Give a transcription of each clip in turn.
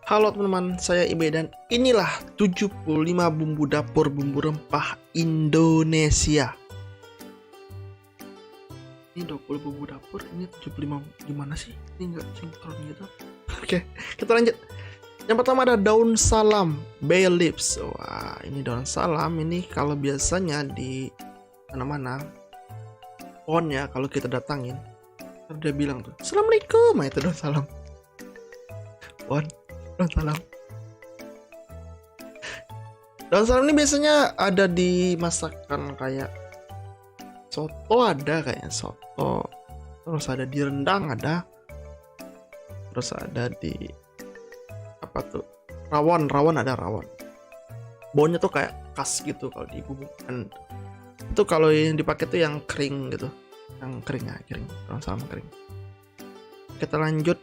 Halo teman-teman, saya Ibe dan inilah 75 bumbu dapur bumbu rempah Indonesia. Ini 20 bumbu dapur, ini 75 gimana sih? Ini nggak sinkron gitu. Oke, kita lanjut. Yang pertama ada daun salam, bay leaves. Wah, ini daun salam ini kalau biasanya di mana-mana pohonnya kalau kita datangin, dia bilang tuh, "Assalamualaikum," itu daun salam. Pohon daun salam. Daun salam ini biasanya ada di masakan kayak soto, ada kayaknya soto, terus ada di rendang, ada, terus ada di apa tuh, rawon ada rawon. Baunya tuh kayak khas gitu kalau dibumbukan. Itu kalau yang dipakai tuh yang kering gitu, yang kering daun salam kering. Kita lanjut.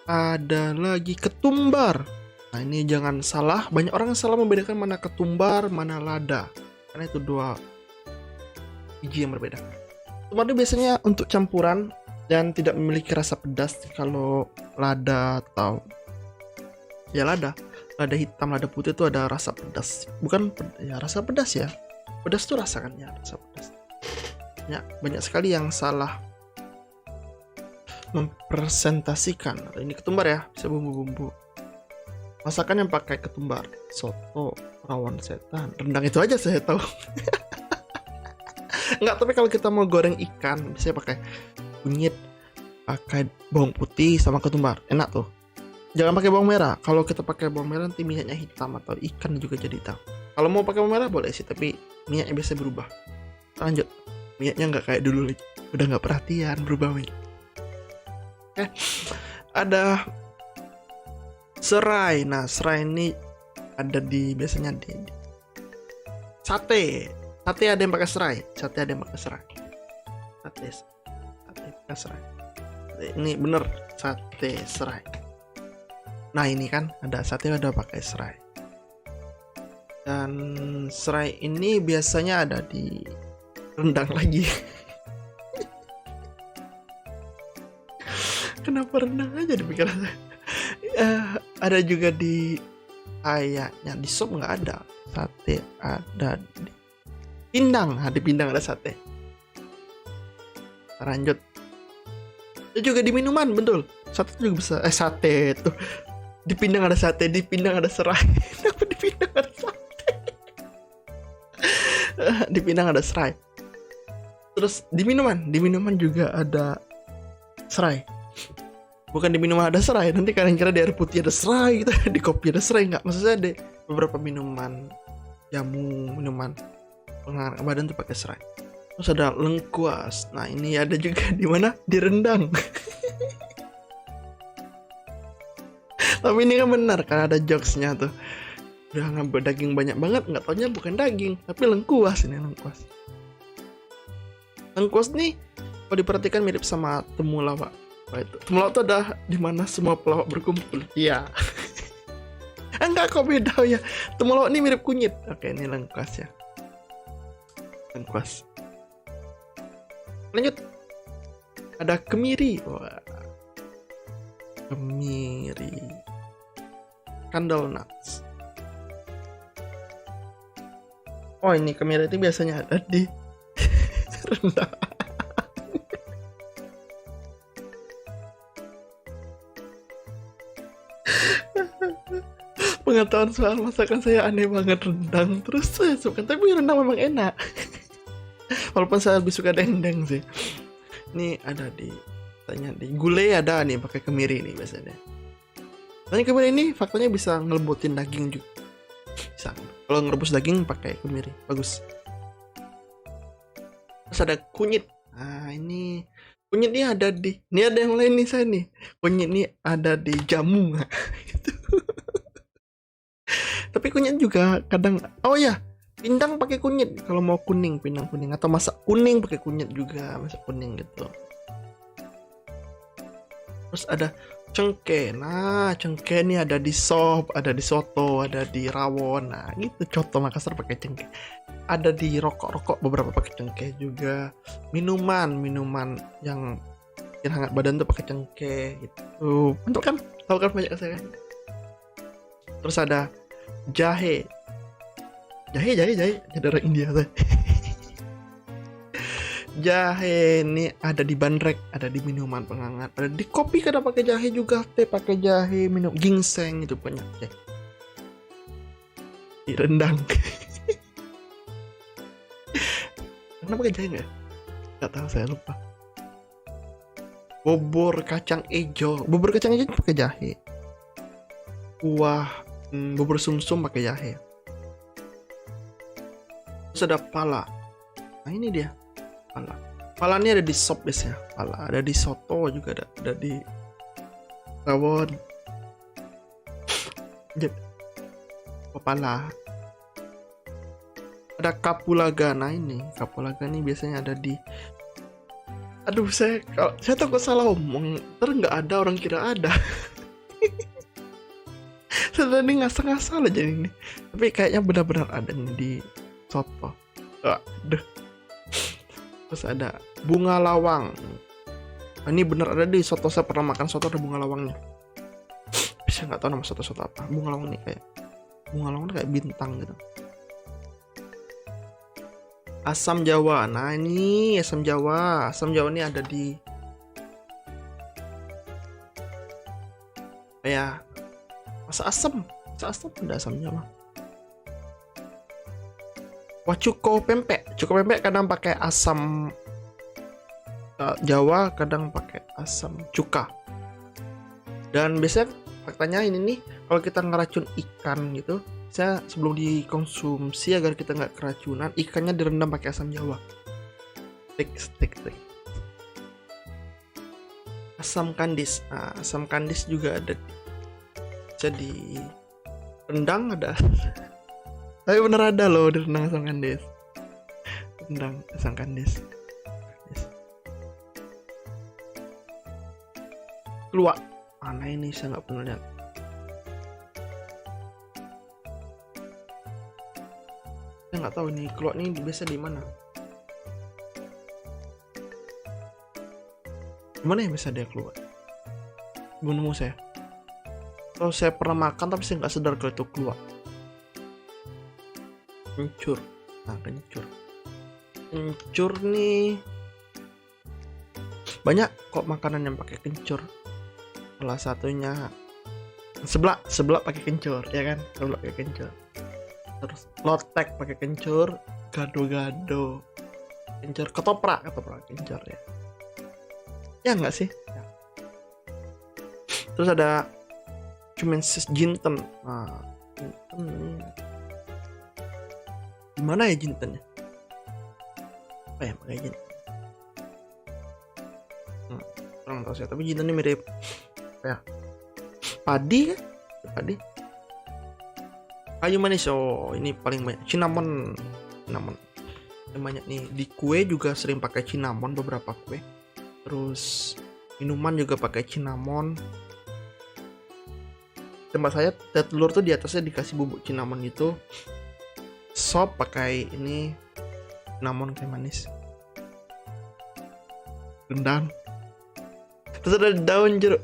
Ada lagi ketumbar. Nah ini jangan salah, banyak orang yang salah membedakan mana ketumbar, mana lada, karena itu dua biji yang berbeda. Ketumbar itu biasanya untuk campuran dan tidak memiliki rasa pedas. Kalau lada atau ya lada hitam, lada putih itu ada rasa pedas. Bukan ya rasa pedas ya. Pedas tuh rasakan ya, rasa pedas. Ya, banyak sekali yang salah mempresentasikan. Ini ketumbar ya, bisa bumbu-bumbu masakan yang pakai ketumbar, soto, rawon setan, rendang, itu aja saya tahu. Enggak, tapi kalau kita mau goreng ikan bisa pakai kunyit, pakai bawang putih sama ketumbar, enak tuh. Jangan pakai bawang merah. Kalau kita pakai bawang merah nanti minyaknya hitam atau ikan juga jadi hitam. Kalau mau pakai bawang merah boleh sih, tapi minyaknya biasa berubah. Lanjut, minyaknya nggak kayak dulu lagi, udah nggak perhatian berubah minyak. Ada serai. Nah, serai ini ada di biasanya di sate. Sate ada yang pakai serai. Sate pakai serai. Ini bener sate serai. Nah, ini kan ada sate ada pakai serai. Dan serai ini biasanya ada di rendang lagi. Kenapa rendang aja di pikiran saya? Ada juga di kayaknya di sop nggak ada. Sate ada di pindang. Di pindang ada sate. Lanjut. Itu juga di minuman, betul. Sate juga bisa. Sate itu di pindang ada sate, di pindang ada serai. Kenapa di pindang ada sate? Di pindang ada serai. Terus di minuman juga ada serai. Bukan di minuman ada serai, nanti kalian kira di air putih ada serai gitu, di kopi ada serai, nggak. Maksudnya ada beberapa minuman jamu, minuman penghangat badan tuh pakai serai. Terus ada lengkuas. Nah ini ada juga di mana? Di rendang. Tapi ini kan benar, karena ada jokesnya tuh. Udah ngambil daging banyak banget, nggak taunya bukan daging, tapi lengkuas. Ini lengkuas. Lengkuas nih, kalau diperhatikan mirip sama temulawak. Itu temulawak itu ada di mana semua pelawak berkumpul. Iya. Enggak, kok beda ya. Temulawak ini mirip kunyit. Oke, ini lengkuas ya. Lengkuas. Lanjut. Ada kemiri. Wah. Kemiri. Candle nuts. Oh, ini kemiri itu biasanya ada di rendang. Pengetahuan soal masakan saya aneh banget. Rendang terus saya suka, tapi rendang memang enak. Walaupun saya lebih suka dendeng sih. Ini ada di gulai, ada nih pakai kemiri nih biasanya. Dan kemiri ini faktanya bisa ngelembutin daging juga. Bisa. Kalau ngerebus daging pakai kemiri bagus. Terus ada kunyit. Nah ini kunyit ini ada di, ini ada yang lain nih saya nih. Kunyit ini ada di jamu. Tapi kunyit juga kadang, oh ya, pindang pakai kunyit kalau mau kuning, pindang kuning, atau masak kuning pakai kunyit juga, masak kuning gitu. Terus ada cengkeh. Nah, cengkeh ini ada di sop, ada di soto, ada di rawon. Nah, gitu, coto Makassar pakai cengkeh. Ada di rokok beberapa pakai cengkeh juga. Minuman yang bikin hangat badan tuh pakai cengkeh gitu. Betul kan? Tahu kan banyak saya kan? Terus ada jahe. Jahe ada orang India tuh. Jahe ini ada di bandrek, ada di minuman penghangat, ada di kopi kadang pakai jahe juga, teh pakai jahe, minum ginseng itu banyak jahe. Di rendang. Kenapa pakai jahe nggak? Nggak tahu, saya lupa. Bubur kacang hijau pakai jahe. Kuah bubur sumsum pakai jahe. Terus ada pala. Nah ini dia pala. Pala ini ada di sop biasanya. Pala ada di soto juga ada di rawon. Pala. Ada kapulaga. Nah ini kapulaga ini biasanya ada di. Aduh saya takut salah omong. Terus nggak ada, orang kira ada. Saya tadi ngasal-ngasal aja ini. Tapi kayaknya benar-benar ada nih di soto. Aduh. Terus ada bunga lawang. Ini bener ada di soto, saya pernah makan soto ada bunga lawangnya. Bisa nggak tahu nama soto apa. Bunga lawang nih kayak bintang gitu. Asam Jawa. Nah ini asam Jawa. Asam Jawa ini ada di kayak masa asam ada asam Jawa. Wah, cuko pempek kadang pakai asam Jawa, kadang pakai asam cuka. Dan biasanya faktanya ini nih, kalau kita ngeracun ikan gitu, saya sebelum dikonsumsi agar kita nggak keracunan, ikannya direndam pakai asam Jawa. Steak. Asam kandis. Nah, asam kandis juga ada. Jadi rendang ada. Tapi bener ada loh di rendang asam kandis. Rendang asam kandis. Keluak. Mana ini saya nggak pernah lihat. Saya nggak tahu ini keluak ini biasa di mana. Gimana ya bisa dia keluak? Belum nemu saya. Kalau saya pernah makan tapi saya nggak sadar kalau itu keluak. Kencur. Nah, kencur nih banyak kok makanan yang pakai kencur. Salah satunya seblak pakai kencur, ya kan? Seblak pakai kencur. Terus lotek pakai kencur, gado-gado kencur, ketoprak kencur ya. Ya enggak sih? Ya. Terus ada cumensis jinten. Nah, jinten nih. Gimana ya jintennya? Apa ya pakai jinten? Kurang tahu saya, tapi jinten ini mirip apa ya? Padi kan? Padi. Kayu manis. Oh, ini paling banyak. Cinnamon. Yang banyak nih. Di kue juga sering pakai cinnamon, beberapa kue. Terus minuman juga pakai cinnamon. Tempat saya telur tuh di atasnya dikasih bubuk cinnamon gitu. Sop pakai ini cinnamon kayak manis. Rendang. Terus ada daun jeruk.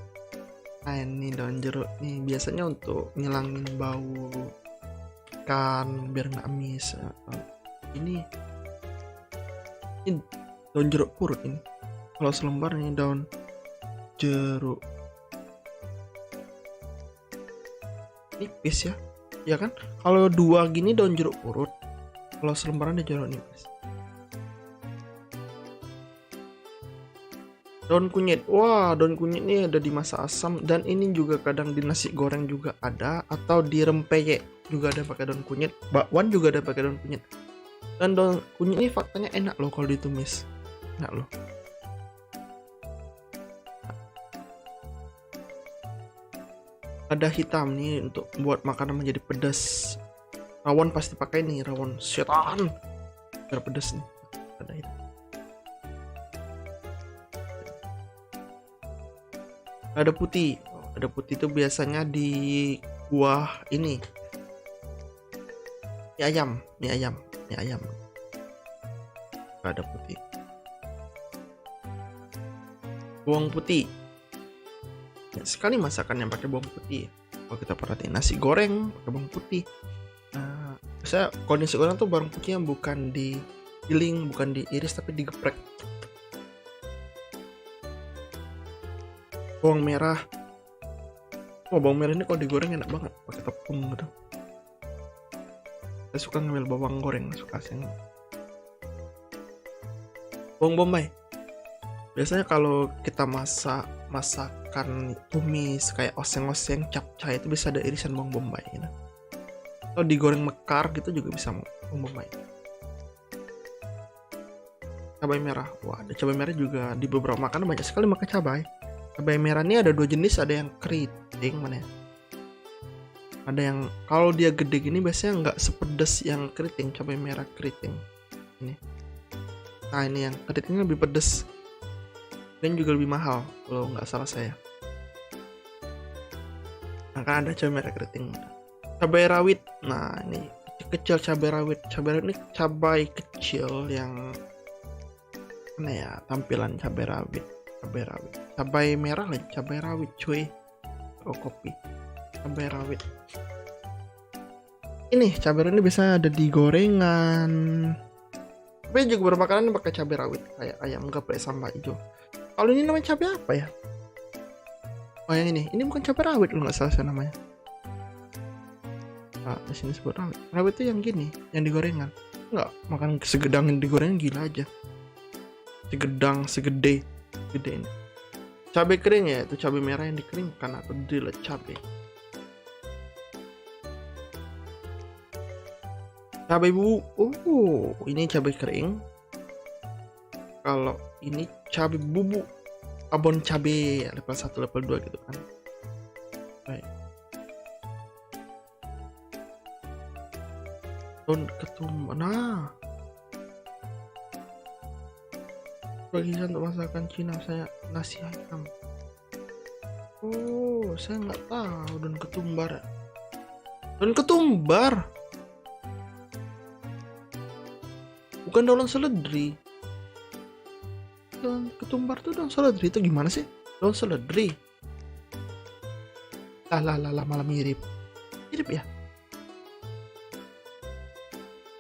Nah ini daun jeruk nih biasanya untuk ngilangin bau ikan biar nggak amis. Ini daun jeruk purut ini. Kalau selembar ini daun jeruk nipis ya kan? Kalau dua gini daun jeruk purut, kalau selembaran ada jeruk nipis. Daun kunyit. Wah, daun kunyit ini ada di masak asam dan ini juga kadang di nasi goreng juga ada atau di rempeyek juga ada pakai daun kunyit. Bakwan juga ada pakai daun kunyit. Dan daun kunyit ini faktanya enak loh kalau ditumis. Enak loh. Ada hitam nih untuk buat makanan menjadi pedas. Rawon pasti pakai nih, rawon setan. Biar pedas nih. Ada hitam. Ada putih. Ada putih itu biasanya di kuah ini. Mie ayam. Ada putih. Bawang putih. Banyak sekali masakan yang pakai bawang putih. Kalau kita perhatiin nasi goreng pakai bawang putih. Nah, saya kalau nasi goreng tuh bawang putihnya bukan digiling, bukan diiris, tapi digeprek. Bawang merah. Oh, bawang merah ini kalau digoreng enak banget pakai tepung gitu. Saya suka ngambil bawang goreng, suka sih. Bawang bombay. Biasanya kalau kita masakan tumis kayak oseng-oseng, capcay, itu bisa ada irisan bawang bombay gitu. Atau digoreng mekar gitu juga bisa bawang bombay. Cabai merah. Wah, ada cabai merah juga di beberapa makanan banyak sekali pakai cabai. Cabai merah ini ada 2 jenis, ada yang keriting mana ya? Ada yang kalau dia gede gini biasanya nggak sepedes yang keriting, cabai merah keriting. Ini. Nah, ini yang keritingnya lebih pedes. Dan juga lebih mahal kalau nggak salah saya. Nah, kan ada cabai merah keriting. Cabai rawit. Nah, ini kecil cabai rawit. Cabai rawit ini cabai kecil yang mana ya, tampilan cabai rawit. Cabai merah lagi, cabai rawit cuy. Oh, kopi. Cabai rawit. Ini cabai rawit ini biasa ada di gorengan. Tapi juga beberapa makanan pakai cabai rawit kayak ayam geprek sambal hijau. Kalau ini namanya cabai apa ya? Oh, yang ini bukan cabai rawit kalau nggak salah saya namanya. Nah, di sini sebut rawit. Rawit itu yang gini, yang digorengan. Nggak, makan segedang yang digoreng gila aja. Segede ini. Cabai kering ya, itu cabai merah yang dikeringkan atau dilet cabai. Cabai bubuk. Oh, ini cabai kering. Kalau ini cabai bubuk, abon cabai level 1, level 2 gitu kan. Baik. Daun ketumbar. Nah, bagian untuk masakan Cina saya nasi ayam. Oh, saya nggak tahu daun ketumbar. Daun ketumbar. Bukan daun seledri. Daun ketumbar tuh daun seledri itu gimana sih? Daun seledri. Lah malah mirip ya.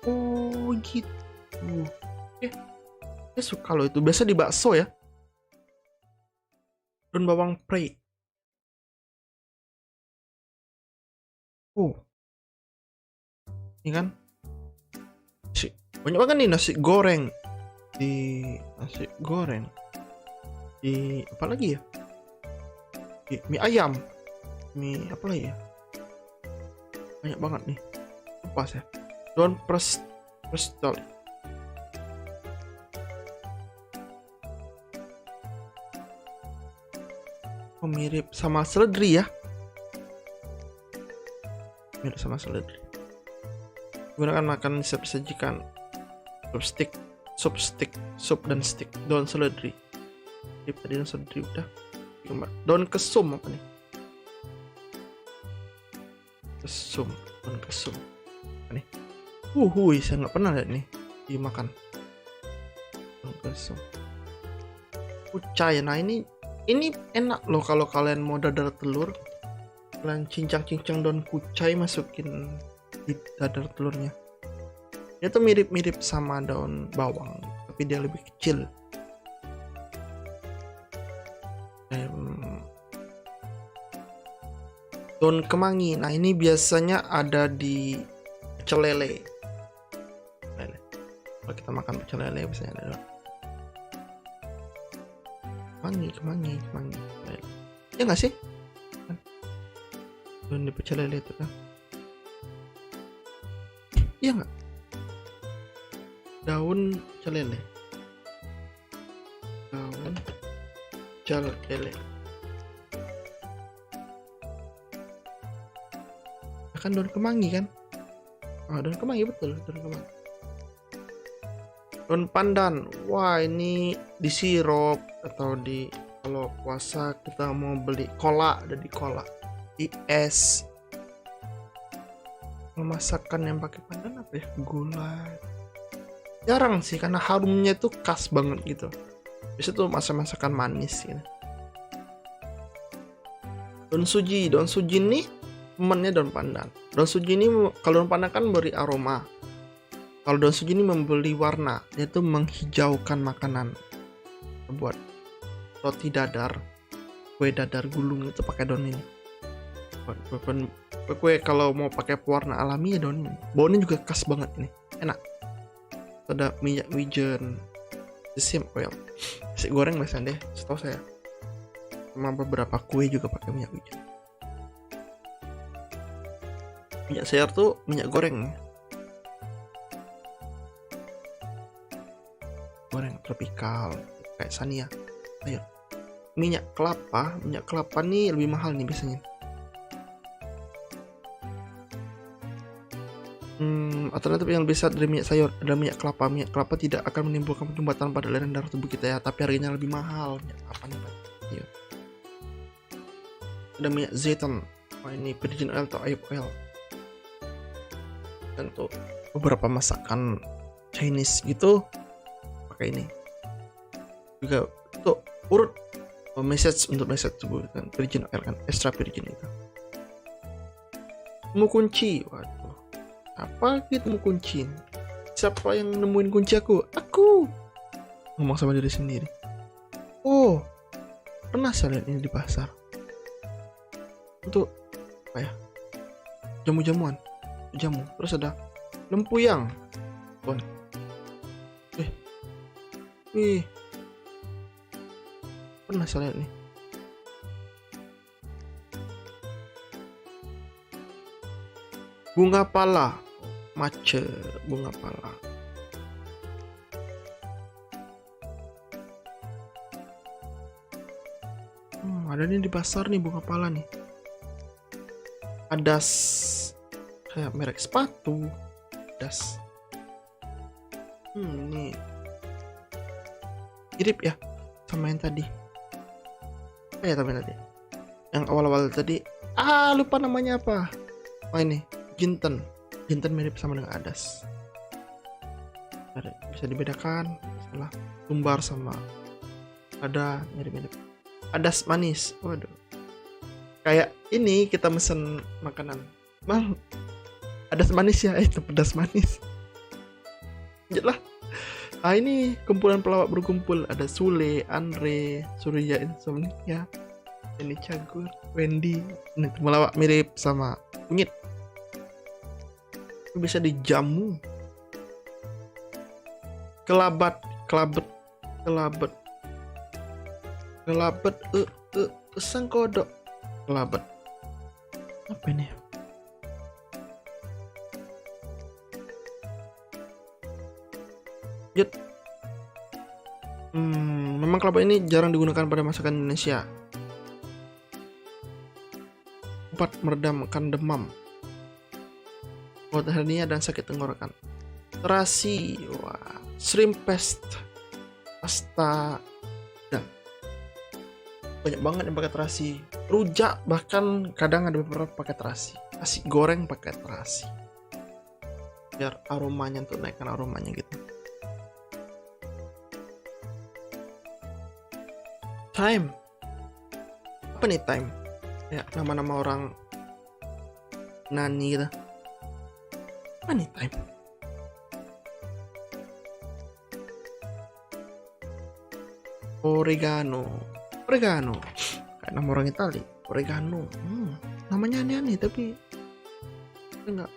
Oh gitu. Saya suka loh itu. Biasa di bakso ya. Daun bawang prei. Oh. Ini kan. Banyak banget nih nasi goreng. Di apa lagi ya? Mie ayam. Mie apa lagi ya? Banyak banget nih. Pas ya. Daun prestol. Oh, mirip sama seledri ya. Mirip sama seledri. Gunakan makan sajikan sup dan stick daun seledri. Tadi daun seledri udah. Daun kesum apa nih? Daun kesum. Apa nih? Saya nggak pernah lihat nih dimakan. Daun kesum. Kucai. Nah, ini enak loh kalau kalian mau dadar telur. Kalian cincang daun kucai, masukin di dadar telurnya. Dia tuh mirip-mirip sama daun bawang, tapi dia lebih kecil. Daun kemangi. Nah, ini biasanya ada di pecel lele. Kalau kita makan pecel lele biasanya ada kemangi. Ya nggak sih? Daun di pecel lele itu kan? Iya nggak? Daun pecel lele. Kan daun kemangi kan? Oh, daun kemangi betul, daun kemangi. Daun pandan. Wah, ini disirup atau kalau puasa kita mau beli cola, ada di cola. Di es. Masakan yang pakai pandan apa ya? Gula. Jarang sih karena harumnya tuh khas banget gitu. Biasanya tuh masakan manis gitu. Daun suji nih temennya daun pandan. Daun suji ini, kalau daun pandan kan beri aroma, kalau daun suji ini memberi warna, yaitu menghijaukan makanan. Buat roti dadar, kue dadar gulung itu pakai daun ini. Kue kalau mau pakai pewarna alami ya daun ini. Baunya juga khas banget ini, enak. Ada minyak wijen, sesame oil, nasi goreng biasanya deh, setahu saya. Sama beberapa kue juga pakai minyak wijen. Minyak sayur tuh minyak goreng, goreng tropikal kayak Sania. Ayo, minyak kelapa nih lebih mahal nih biasanya. Alternatif yang bisa dari minyak sayur adalah minyak kelapa. Minyak kelapa tidak akan menimbulkan penyumbatan pada aliran darah tubuh kita ya, tapi harganya lebih mahal. Minyak kelapa nih, Pak. Iya. Ada minyak zaitun. Oh, ini virgin oil atau olive oil. Dan tuh beberapa masakan Chinese gitu pakai ini. Juga tuh urut message tubuh kan, virgin oil kan, extra virgin itu. Temu kunci, waduh, apa gitu temu kunci? Siapa yang nemuin kunci aku? Aku, ngomong sama diri sendiri. Oh, pernah saya lihat ini di pasar. Untuk apa ya? Jamu-jamuan, jamu. Terus ada lempuyang. Wih, pernah saya lihat nih. Bunga pala, mace, bunga pala. Ada nih di pasar nih bunga pala nih. Adas, kayak merek sepatu, adas. Ini mirip ya sama yang tadi. Tapi tadi yang awal-awal tadi, lupa namanya apa. Oh ini jinten mirip sama dengan adas. Bisa dibedakan, salah tumbar sama ada mirip-mirip. Adas manis, waduh. Kayak ini kita mesen makanan, Bang, adas manis ya, itu pedas manis. Lanjutlah. Ini kumpulan pelawak berkumpul. Ada Sule, Andre, Surya Insomnia, ini Cagur, Wendy. Ini melawak mirip sama kunyit. Bisa dijamu. Kelabet, sang kodok. Kelabet. Apa ini? Memang kelapa ini jarang digunakan pada masakan Indonesia. Obat meredamkan demam, obat hernia dan sakit tenggorokan. Terasi, wah, shrimp paste, pasta, dan banyak banget yang pakai terasi. Rujak bahkan kadang ada beberapa pakai terasi. Nasi goreng pakai terasi. Biar aromanya, untuk naikkan aromanya gitu. Time. Apa nih time? Ya, nama-nama orang nani gitu. Apa nih time? Oregano. Kayak nama orang Itali. Oregano. Namanya aneh-aneh tapi enggak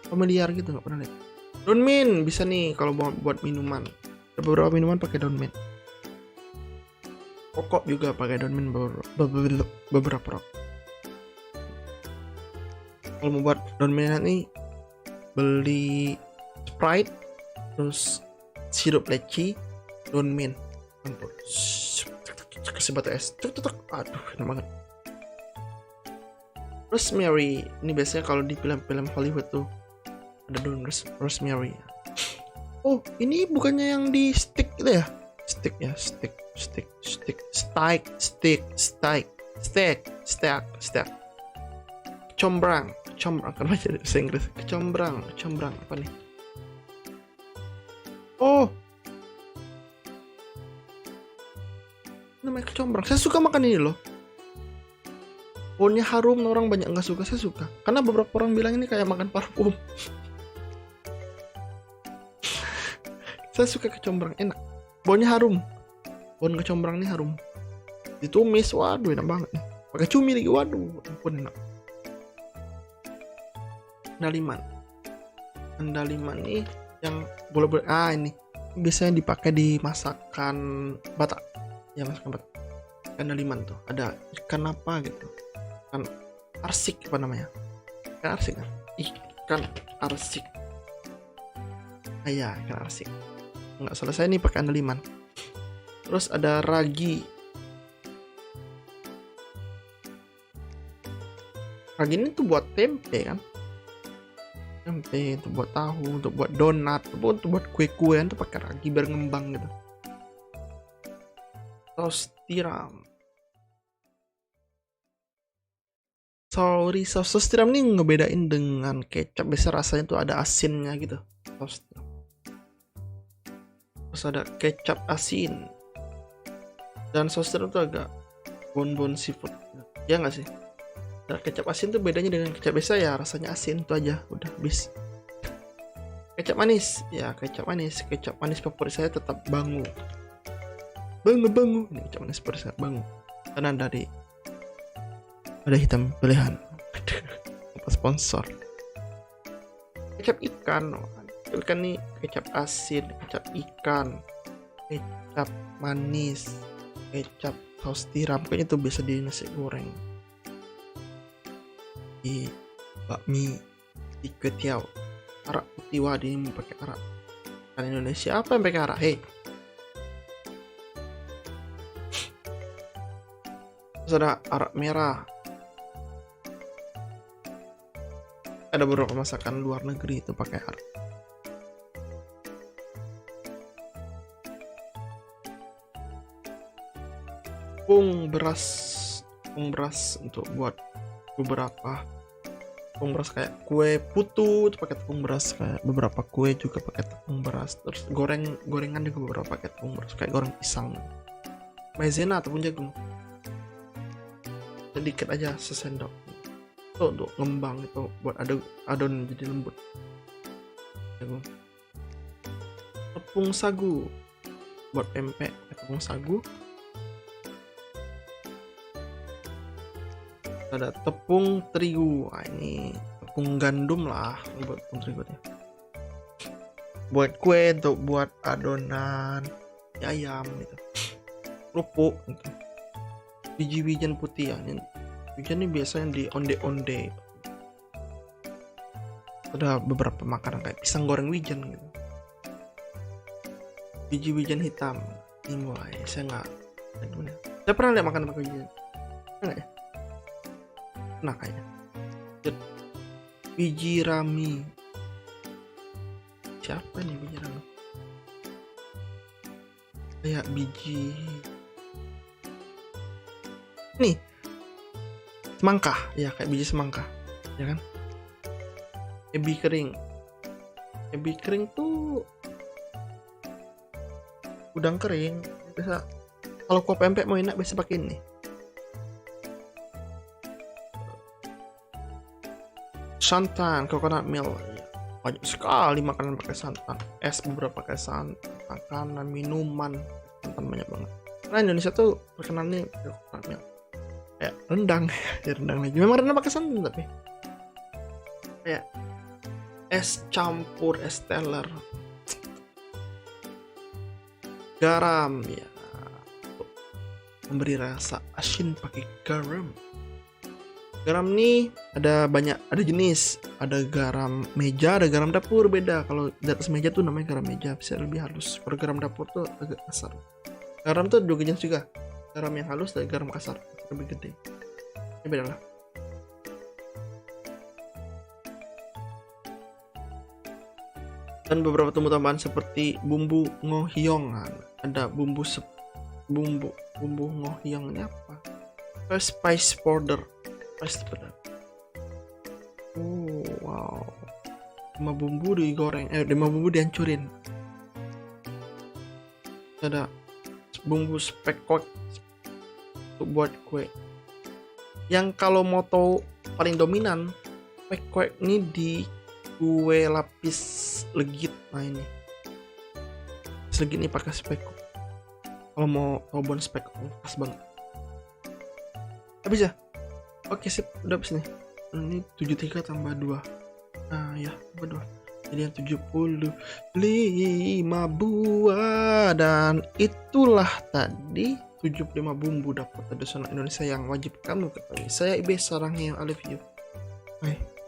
familiar gitu, nggak pernah lihat. Daun mint bisa nih kalau buat minuman. Ada beberapa minuman pakai daun mint. Rokok juga pakai daun mint beberapa rokok. Kalau mau buat daun mint nih, beli Sprite, terus sirup leci, daun mint, kasih batu es, aduh enak banget. Rosemary, ini biasanya kalau di film-film Hollywood tuh ada daun rosemary. Oh, ini bukannya yang di stick gitu ya? Stick. Kecombrang kan baca bahasa Inggris. Kecombrang apa nih? Oh, namanya kecombrang. Saya suka makan ini loh. Baunya harum, orang banyak nggak suka, saya suka. Karena beberapa orang bilang ini kayak makan parfum. Saya suka kecombrang, enak. Baunya harum. Bau kecombrang ini harum. Ditumis, waduh enak banget nih. Pakai cumi lagi, waduh, ampun enak. Andaliman nih yang boleh-boleh. Ini biasanya dipakai di masakan Batak. Ya, masakan Batak. Andaliman tuh ada ikan apa gitu. Ikan arsik apa namanya? Ikan arsik kan? Ikan arsik. Iya, ikan arsik. Nggak salah saya nih pakai andaliman. Terus ada ragi. Ragi ini tuh buat tempe kan? Tempe, untuk buat tahu, untuk buat donat, untuk buat kue-kue itu pakai ragi biar ngembang gitu. Saus tiram. Saus tiram ini ngebedain dengan kecap. Biasa rasanya tuh ada asinnya gitu. Saus tiram. Terus ada kecap asin. Dan saus tiram tuh agak bon-bon seafood. Ya nggak sih? Nah, kecap asin tuh bedanya dengan kecap biasa ya, rasanya asin itu aja, udah habis. Kecap manis, ya kecap manis favorit saya tetap Bangu. Bangu, ini kecap manis favorit saya Bangu. Karena dari ada hitam pilihan. Apa sponsor? Kecap ikan, ikan nih kecap asin, kecap ikan, kecap manis, kecap saus tiram, kayaknya tuh biasa di nasi goreng. Di bakmi, di ketiau, arak putih, wadi ini pakai arak. Kan Indonesia apa yang pakai arak? Hei. Terus ada arak merah. Ada beberapa masakan luar negeri itu pakai arak. Tepung beras untuk buat beberapa tepung beras kayak kue putu itu pakai tepung beras, kayak beberapa kue juga pakai tepung beras. Terus gorengan juga beberapa pakai tepung beras kayak goreng pisang, maizena ataupun jagung sedikit aja sesendok itu untuk ngembang, itu buat adonan jadi lembut. Jagung. Tepung sagu buat pempek, tepung sagu. Ada tepung terigu. Ini tepung gandum lah buat tepung terigu ya. Buat kue, untuk buat adonan ayam gitu. Kerupuk gitu. Biji-bijian putih ya. Ini bijian ini biasanya di onde-onde. Ada beberapa makanan kayak pisang goreng wijen gitu. Biji-bijian hitam. Ini mulai saya pernah lihat makan pakai wijen. Enggak ya? Nah kayaknya biji rami. Siapa nih biji rami? Kayak biji nih semangka ya, kayak biji semangka ya kan. Ebi kering tuh udang kering. Bisa kalau kuah pempek mau enak bisa pakai ini. Santan, coconut milk. Banyak sekali makanan pakai santan. Es beberapa pakai santan, makanan, minuman, santan banyak banget. Karena Indonesia tuh terkenal nih coconut milk. Kayak rendang, ya rendang lagi. Memang rendang pakai santan tapi. Kayak es campur, es teler. Garam ya. Memberi rasa asin pakai garam. Garam nih ada banyak, ada jenis, ada garam meja, ada garam dapur, beda. Kalau di atas meja tuh namanya garam meja, bisa lebih halus. Kalau garam dapur tuh agak kasar. Garam tuh dua jenis juga, garam yang halus dan garam kasar, lebih gede. Ini beda lah. Dan beberapa tumbuh tambahan seperti bumbu ngohyong. Ada bumbu ngohyong ini apa? Spice powder. Oh wow, 5 bumbu digoreng, 5 bumbu dihancurin. Ada bumbu spekot untuk buat kue. Yang kalau mau tahu paling dominan, spekkoek ini di kue lapis legit. Nah ini legit nih pakai spekkoek. Kalau mau tahu bon spekkoek pas banget. Habis ya? Oke sip, udah habis nih. Ini 73 tambah 2. Nah ya, tambah 2. Jadi yang 75 buah. Dan itulah tadi 75 bumbu dapur tradisional Indonesia yang wajib kamu ketahui. Saya Ibe Sarangnya, I love you. Bye.